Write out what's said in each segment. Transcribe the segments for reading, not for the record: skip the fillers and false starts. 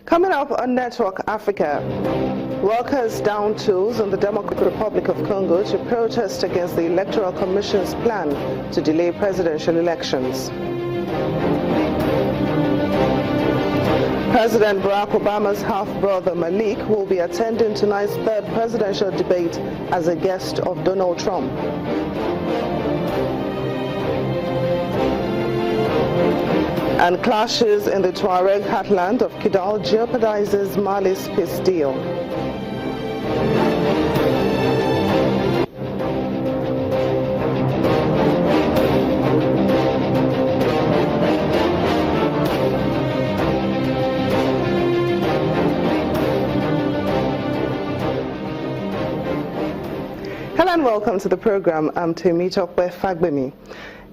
Coming up on Network Africa, workers down tools in the Democratic Republic of Congo to protest against the Electoral Commission's plan to delay presidential elections. President Barack Obama's half-brother Malik will be attending tonight's third presidential debate as a guest of Donald Trump. And clashes in the Tuareg heartland of Kidal jeopardizes Mali's peace deal. Hello and welcome to the program. I'm Temitope Fagbemi.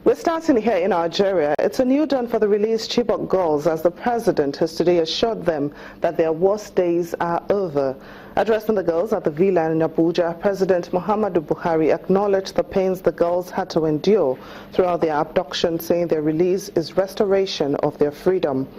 We're starting here in Nigeria. It's a new dawn for the released Chibok girls, as the president has today assured them that their worst days are over. Addressing the girls at the villa in Abuja, President Muhammadu Buhari acknowledged the pains the girls had to endure throughout their abduction, saying their release is restoration of their freedom.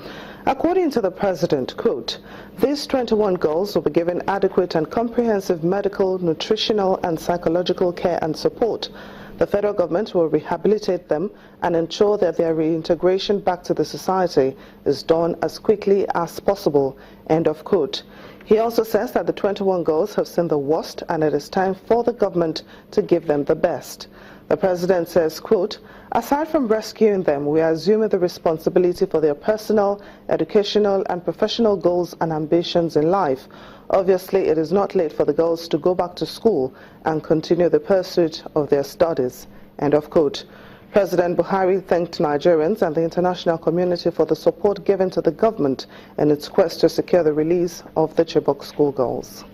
According to the president, quote, "These 21 girls will be given adequate and comprehensive medical, nutritional and psychological care and support. The federal government will rehabilitate them and ensure that their reintegration back to the society is done as quickly as possible." End of quote. He also says that the 21 girls have seen the worst and it is time for the government to give them the best. The president says, quote, "Aside from rescuing them, we are assuming the responsibility for their personal, educational and professional goals and ambitions in life. Obviously, it is not late for the girls to go back to school and continue the pursuit of their studies." End of quote. President Buhari thanked Nigerians and the international community for the support given to the government in its quest to secure the release of the Chibok schoolgirls.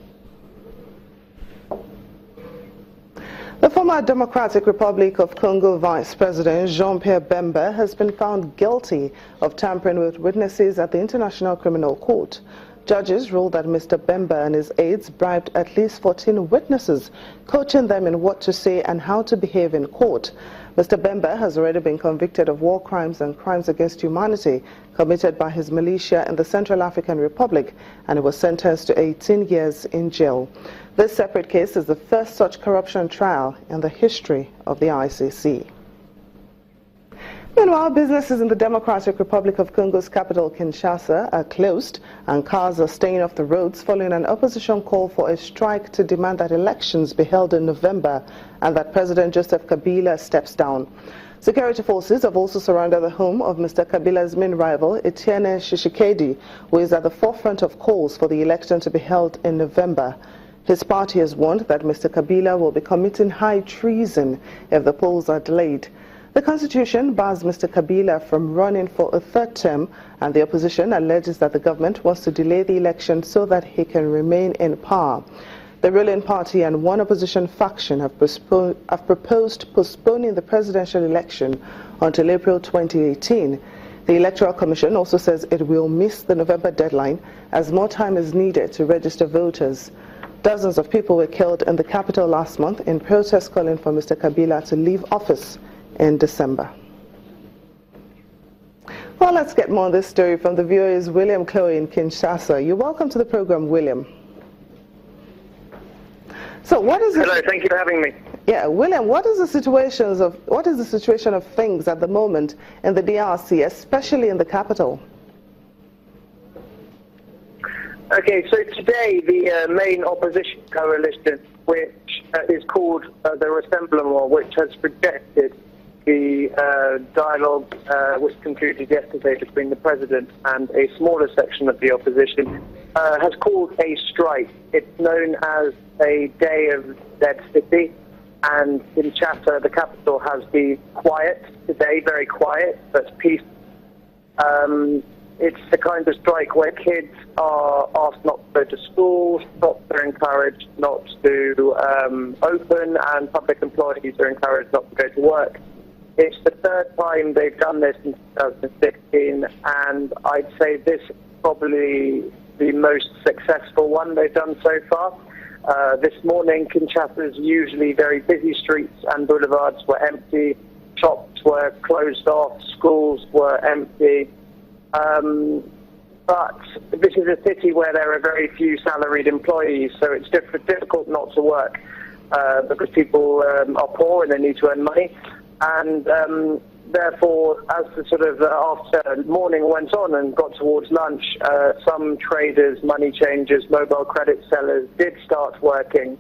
The former Democratic Republic of Congo Vice President Jean-Pierre Bemba has been found guilty of tampering with witnesses at the International Criminal Court. Judges ruled that Mr. Bemba and his aides bribed at least 14 witnesses, coaching them in what to say and how to behave in court. Mr. Bemba has already been convicted of war crimes and crimes against humanity committed by his militia in the Central African Republic, and he was sentenced to 18 years in jail. This separate case is the first such corruption trial in the history of the ICC. Meanwhile, businesses in the Democratic Republic of Congo's capital, Kinshasa, are closed and cars are staying off the roads following an opposition call for a strike to demand that elections be held in November and that President Joseph Kabila steps down. Security forces have also surrounded the home of Mr. Kabila's main rival, Etienne Tshisekedi, who is at the forefront of calls for the election to be held in November. His party has warned that Mr. Kabila will be committing high treason if the polls are delayed. The Constitution bars Mr. Kabila from running for a third term, and the opposition alleges that the government wants to delay the election so that he can remain in power. The ruling party and one opposition faction have proposed postponing the presidential election until April 2018. The Electoral Commission also says it will miss the November deadline as more time is needed to register voters. Dozens of people were killed in the capital last month in protest calling for Mr. Kabila to leave office in December. Well, let's get more on this story from the VOA's William Chloe in Kinshasa. You're welcome to the program, William. So what is Hello, thank you for having me. Yeah, William, what is the situation of things at the moment in the DRC, especially in the capital? Okay, so today the main opposition coalition, which is called the Rassemblement, which has rejected the dialogue which concluded yesterday between the president and a smaller section of the opposition, has called a strike. It's known as a Day of Dead City, and Kinshasa, the capital, has been quiet today, very quiet, but peace. It's the kind of strike where kids are asked not to go to school, shops are encouraged not to open, and public employees are encouraged not to go to work. It's the third time they've done this in 2016, and I'd say this is probably the most successful one they've done so far. This morning, Kinshasa's usually very busy streets and boulevards were empty, shops were closed off, schools were empty. but this is a city where there are very few salaried employees, so it's difficult not to work because people are poor and they need to earn money. And therefore, as the sort of after morning went on and got towards lunch, some traders, money changers, mobile credit sellers did start working.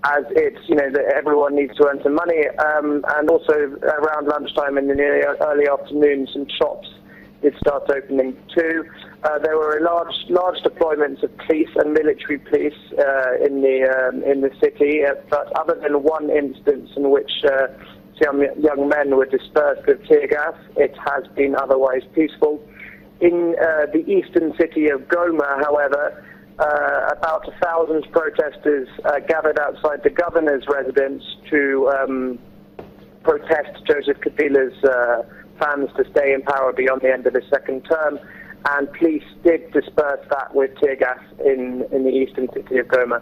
As it's, that everyone needs to earn some money, and also around lunchtime and in the early afternoon, some shops did start opening too. There were large deployments of police and military police in the city, but other than one instance in which some young men were dispersed with tear gas, it has been otherwise peaceful. In the eastern city of Goma, however, about 1,000 protesters gathered outside the governor's residence to protest Joseph Kabila's plans to stay in power beyond the end of his second term, and police did disperse that with tear gas in the eastern city of Goma.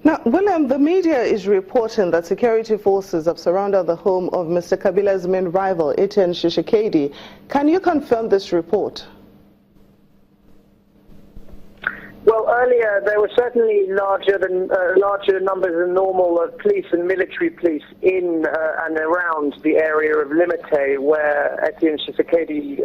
Now, William, the media is reporting that security forces have surrounded the home of Mr. Kabila's main rival, Etienne Tshisekedi. Can you confirm this report? Well, earlier there were certainly larger numbers than normal of police and military police in and around the area of Limete, where Etienne Tshisekedi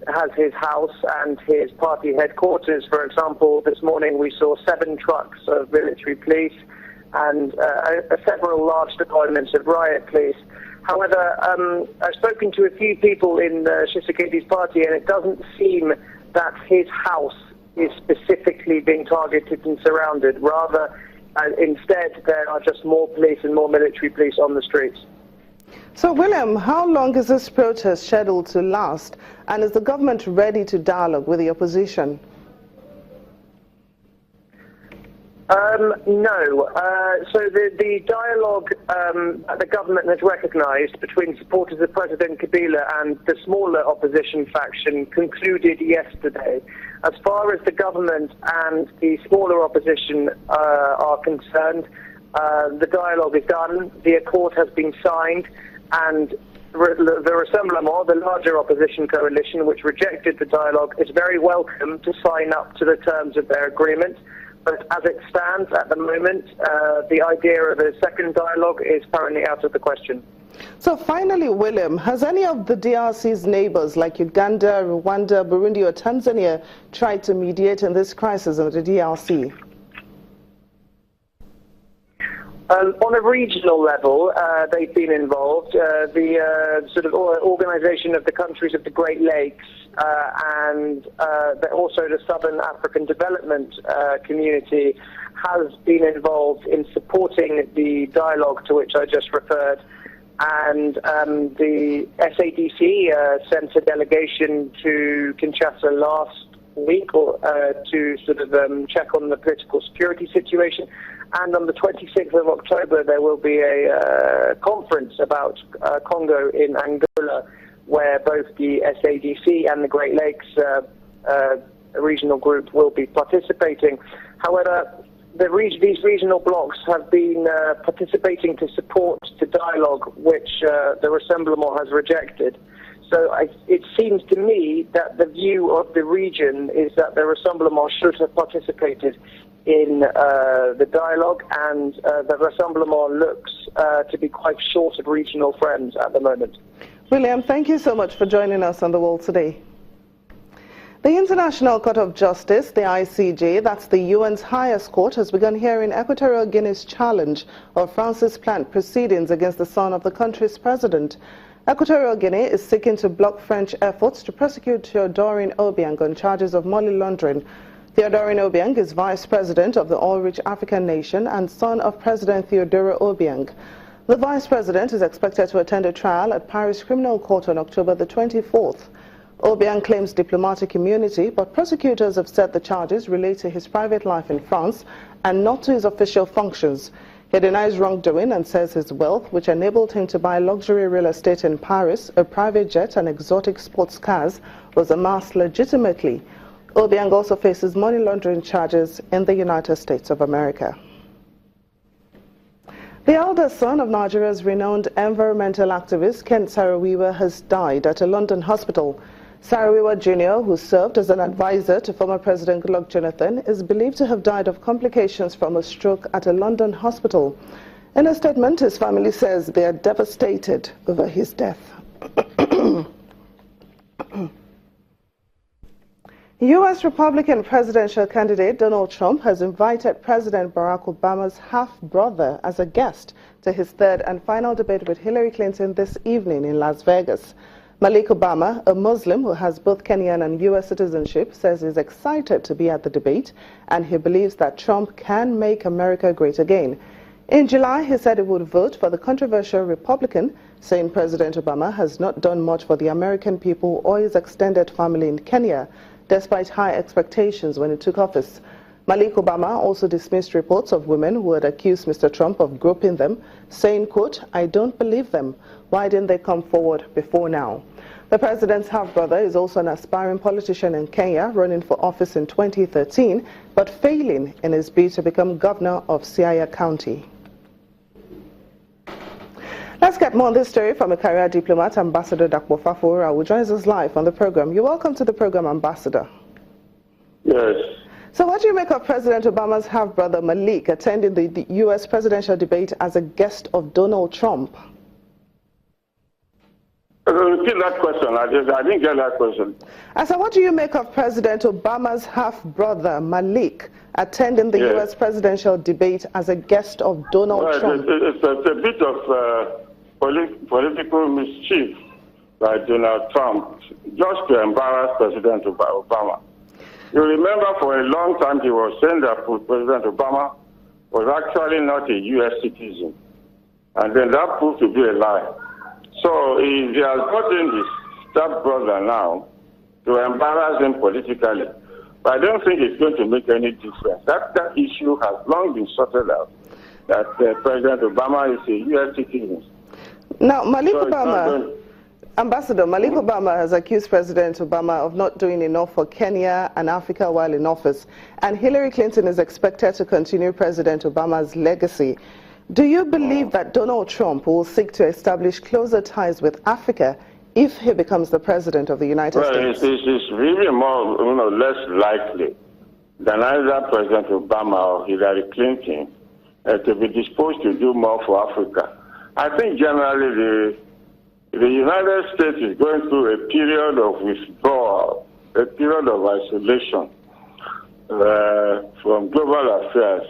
has his house and his party headquarters. For example, this morning we saw 7 trucks of military police and several large deployments of riot police. However, I've spoken to a few people in Tshisekedi's party, and it doesn't seem that his house is specifically being targeted and surrounded. Rather, instead, there are just more police and more military police on the streets. So, William, how long is this protest scheduled to last, and is the government ready to dialogue with the opposition? No. So the dialogue that the government has recognized between supporters of President Kabila and the smaller opposition faction concluded yesterday. As far as the government and the smaller opposition are concerned, the dialogue is done, the accord has been signed, and the Rassemblement, the larger opposition coalition, which rejected the dialogue, is very welcome to sign up to the terms of their agreement. But as it stands at the moment, the idea of a second dialogue is currently out of the question. So finally, William, has any of the DRC's neighbors like Uganda, Rwanda, Burundi or Tanzania tried to mediate in this crisis in the DRC? On a regional level, they've been involved. The sort of organization of the countries of the Great Lakes and also the Southern African Development Community has been involved in supporting the dialogue to which I just referred. And the SADC sent a delegation to Kinshasa last week to sort of check on the political security situation. And on the 26th of October, there will be a conference about Congo in Angola, where both the SADC and the Great Lakes regional group will be participating. However, these regional blocs have been participating to support the dialogue, which the Rassemblement has rejected. So it seems to me that the view of the region is that the Rassemblement should have participated in the dialogue, and the Rassemblement looks to be quite short of regional friends at the moment. William, thank you so much for joining us on The World Today. The International Court of Justice, the ICJ, that's the UN's highest court, has begun hearing Equatorial Guinea's challenge of France's planned proceedings against the son of the country's president. Equatorial Guinea is seeking to block French efforts to prosecute Théodorin Obiang on charges of money laundering. Théodorin Obiang is vice president of the oil-rich African nation and son of President Théodore Obiang. The vice president is expected to attend a trial at Paris Criminal Court on October the 24th. Obiang claims diplomatic immunity, but prosecutors have said the charges relate to his private life in France and not to his official functions. He denies wrongdoing and says his wealth, which enabled him to buy luxury real estate in Paris, a private jet and exotic sports cars, was amassed legitimately. Obiang also faces money laundering charges in the United States of America. The eldest son of Nigeria's renowned environmental activist Ken Saro-Wiwa has died at a London hospital. Saro-Wiwa Jr., who served as an advisor to former President Goodluck Jonathan, is believed to have died of complications from a stroke at a London hospital. In a statement, his family says they are devastated over his death. U.S. Republican presidential candidate Donald Trump has invited President Barack Obama's half-brother as a guest to his third and final debate with Hillary Clinton this evening in Las Vegas. Malik Obama, a Muslim who has both Kenyan and U.S. citizenship, says he's excited to be at the debate and he believes that Trump can make America great again. In July, he said he would vote for the controversial Republican, saying President Obama has not done much for the American people or his extended family in Kenya, despite high expectations when he took office. Malik Obama also dismissed reports of women who had accused Mr. Trump of groping them, saying, quote, "I don't believe them. Why didn't they come forward before now?" The president's half-brother is also an aspiring politician in Kenya, running for office in 2013, but failing in his bid to become governor of Siaya County. Let's get more on this story from a career diplomat, Ambassador Dakpo Fafora, who joins us live on the program. You're welcome to the program, Ambassador. Yes. So what do you make of President Obama's half-brother Malik attending the U.S. presidential debate as a guest of Donald Trump? Repeat that question. I didn't get that question. I said, what do you make of President Obama's half-brother Malik attending the U.S. presidential debate as a guest of Donald Trump? It's a bit of political mischief by Donald Trump just to embarrass President Obama. You remember for a long time he was saying that President Obama was actually not a U.S. citizen. And then that proved to be a lie. So he has gotten his stepbrother now to embarrass him politically. But I don't think it's going to make any difference. That issue has long been sorted out, that President Obama is a U.S. citizen. Now, Ambassador, Malik Obama has accused President Obama of not doing enough for Kenya and Africa while in office. And Hillary Clinton is expected to continue President Obama's legacy. Do you believe that Donald Trump will seek to establish closer ties with Africa if he becomes the president of the United States? Well, it's really more, less likely than either President Obama or Hillary Clinton to be disposed to do more for Africa. I think generally the United States is going through a period of withdrawal, a period of isolation from global affairs.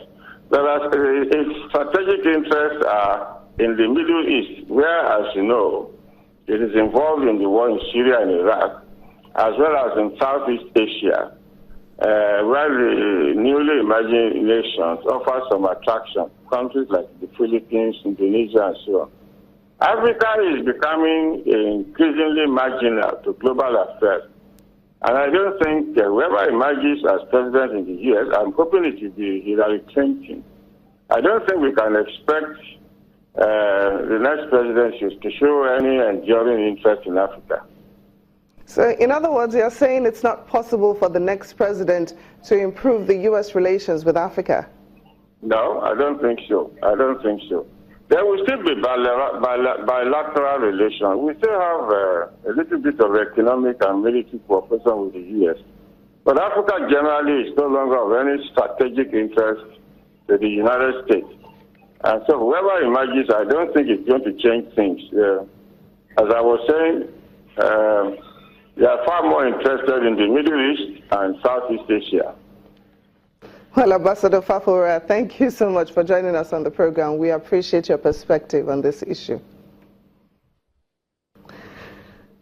Whereas its strategic interests are in the Middle East, where, as you know, it is involved in the war in Syria and Iraq, as well as in Southeast Asia, where the newly emerging nations offer some attraction, countries like the Philippines, Indonesia, and so on. Africa is becoming increasingly marginal to global affairs. And I don't think whoever emerges as president in the U.S., I'm hoping it will be Hillary Clinton. I don't think we can expect the next president to show any enduring interest in Africa. So, in other words, you're saying it's not possible for the next president to improve the U.S. relations with Africa? No, I don't think so. I don't think so. There will still be bilateral relations. We still have a little bit of economic and military cooperation with the U.S. But Africa generally is no longer of any strategic interest to the United States. And so whoever emerges, I don't think it's going to change things. As I was saying, they are far more interested in the Middle East and Southeast Asia. Well, Ambassador Fafora, thank you so much for joining us on the program. We appreciate your perspective on this issue.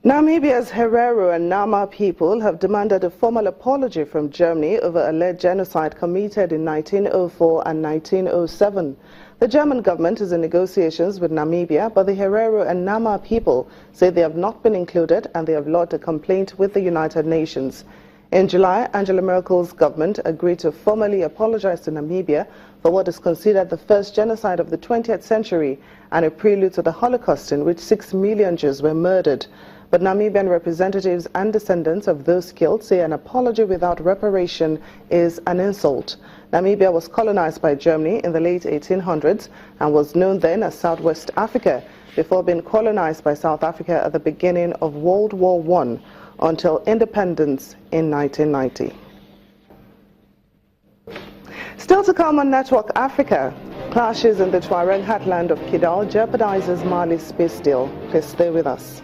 Namibia's Herero and Nama people have demanded a formal apology from Germany over alleged genocide committed in 1904 and 1907. The German government is in negotiations with Namibia, but the Herero and Nama people say they have not been included and they have lodged a complaint with the United Nations. In July, Angela Merkel's government agreed to formally apologize to Namibia for what is considered the first genocide of the 20th century and a prelude to the Holocaust in which 6 million Jews were murdered. But Namibian representatives and descendants of those killed say an apology without reparation is an insult. Namibia was colonized by Germany in the late 1800s and was known then as Southwest Africa before being colonized by South Africa at the beginning of World War I. until independence in 1990. Still to come on Network Africa, clashes in the Tuareg heartland of Kidal jeopardizes Mali's peace deal. Please stay with us.